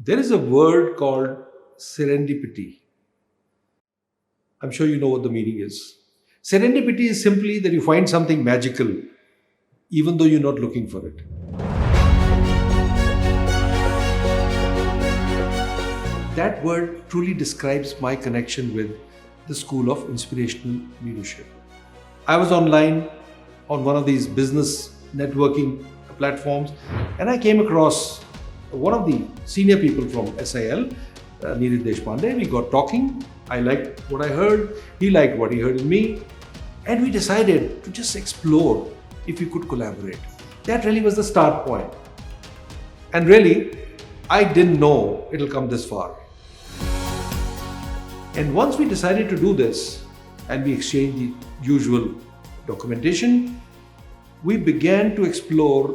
There is a word called serendipity. I'm sure you know what the meaning is. Serendipity is simply that you find something magical even though you're not looking for it. That word truly describes my connection with the School of Inspirational Leadership. I was online on one of these business networking platforms and I came across one of the senior people from SIL, Neeraj Bali. We got talking. I liked what I heard. He liked what he heard in me. And we decided to just explore if we could collaborate. That really was the start point. And really, I didn't know it'll come this far. And once we decided to do this and we exchanged the usual documentation, we began to explore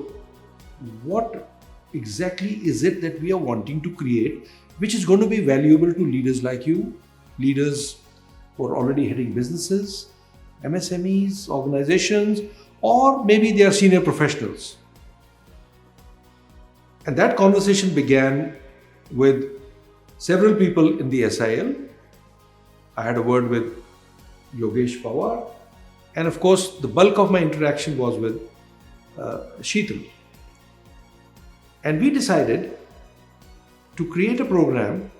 what exactly is it that we are wanting to create, which is going to be valuable to leaders like you, leaders who are already heading businesses, MSMEs, organizations, or maybe they are senior professionals. And that conversation began with several people in the SIL. I had a word with Yogesh Pawar, and of course, the bulk of my interaction was with Sheetal. And we decided to create a program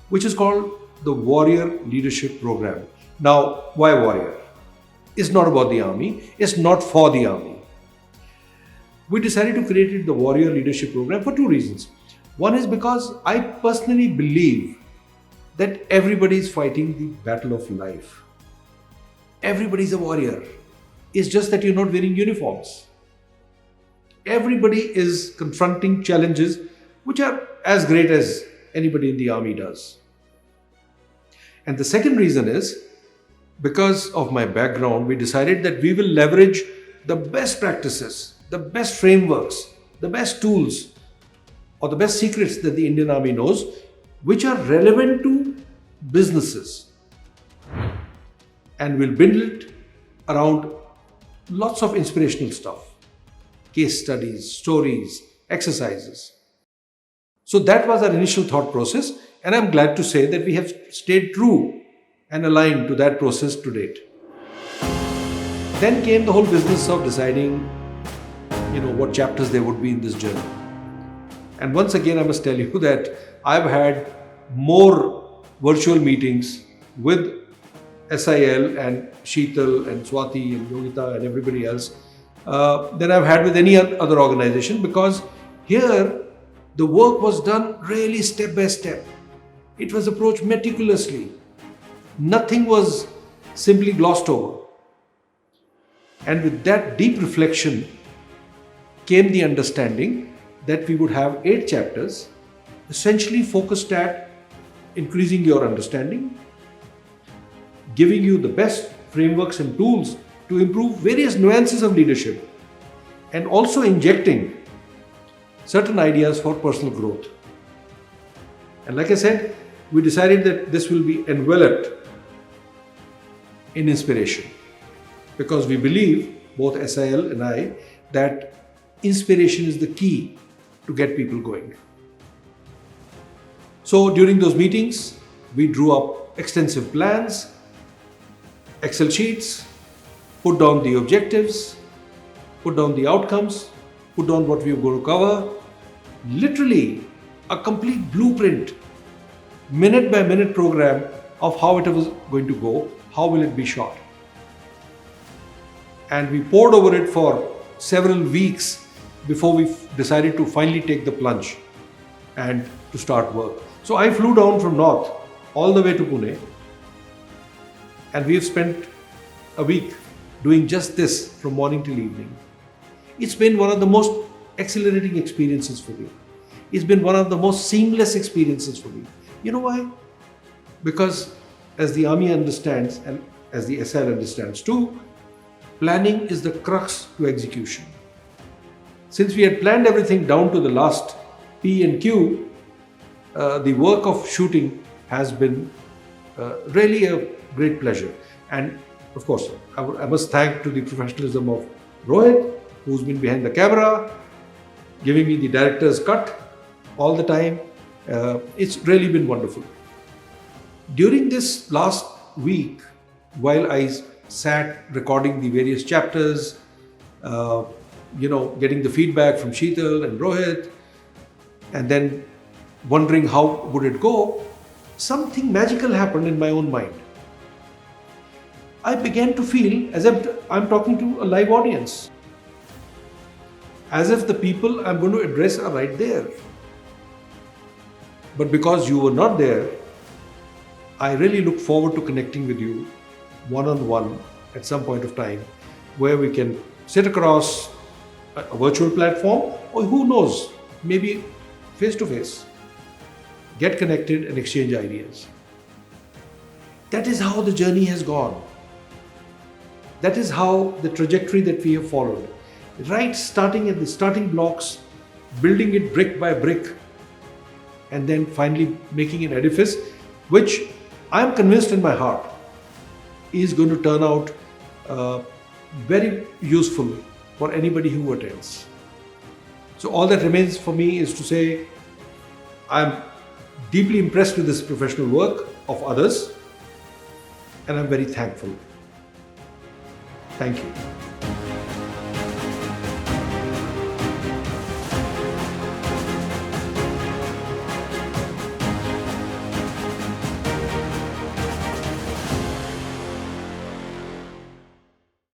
which is called the Warrior Leadership Program. Now, why warrior? It's not about the army, it's not for the army. We decided to create the Warrior Leadership Program for two reasons. One is because I personally believe that everybody is fighting the battle of life. Everybody's a warrior. It's just that you're not wearing uniforms. Everybody is confronting challenges which are as great as anybody in the army does. And the second reason is because of my background, we decided that we will leverage the best practices, the best frameworks, the best tools, or the best secrets that the Indian Army knows, which are relevant to businesses. And we'll build it around lots of inspirational stuff, case studies, stories, exercises. So that was our initial thought process, and I'm glad to say that we have stayed true and aligned to that process to date. Then came the whole business of deciding, what chapters there would be in this journey. And once again, I must tell you that I've had more virtual meetings with SIL and Sheetal and Swati and Yogita and everybody else than I've had with any other organization, because here the work was done really step by step. It was approached meticulously. Nothing was simply glossed over. And with that deep reflection came the understanding that we would have 8 chapters, essentially focused at increasing your understanding, giving you the best frameworks and tools to improve various nuances of leadership, and also injecting certain ideas for personal growth. And like I said, we decided that this will be enveloped in inspiration, because we believe, both SIL and I, that inspiration is the key to get people going. So during those meetings, we drew up extensive plans, Excel sheets, put down the objectives, put down the outcomes, put down what we were going to cover, literally a complete blueprint, minute by minute program of how it was going to go, how will it be shot. And we pored over it for several weeks before we decided to finally take the plunge and to start work. So I flew down from North all the way to Pune, and we've spent a week doing just this from morning till evening. It's been one of the most exhilarating experiences for me. It's been one of the most seamless experiences for me. You know why? Because as the Army understands, and as the SIL understands too, planning is the crux to execution. Since we had planned everything down to the last P and Q, the work of shooting has been really a great pleasure. And of course, I must thank to the professionalism of Rohit, who's been behind the camera, giving me the director's cut all the time, It's really been wonderful. During this last week, while I sat recording the various chapters, uh, getting the feedback from Sheetal and Rohit, and then wondering how would it go, something magical happened in my own mind. I began to feel as if I'm talking to a live audience, as if the people I'm going to address are right there. But because you were not there, I really look forward to connecting with you one on one at some point of time, where we can sit across a virtual platform, or who knows, maybe face to face, get connected and exchange ideas. That is how the journey has gone. That is how the trajectory that we have followed. Right, starting at the starting blocks, building it brick by brick, and then finally making an edifice which I am convinced in my heart is going to turn out very useful for anybody who attends. So all that remains for me is to say I'm deeply impressed with this professional work of others, and I'm very thankful. Thank you.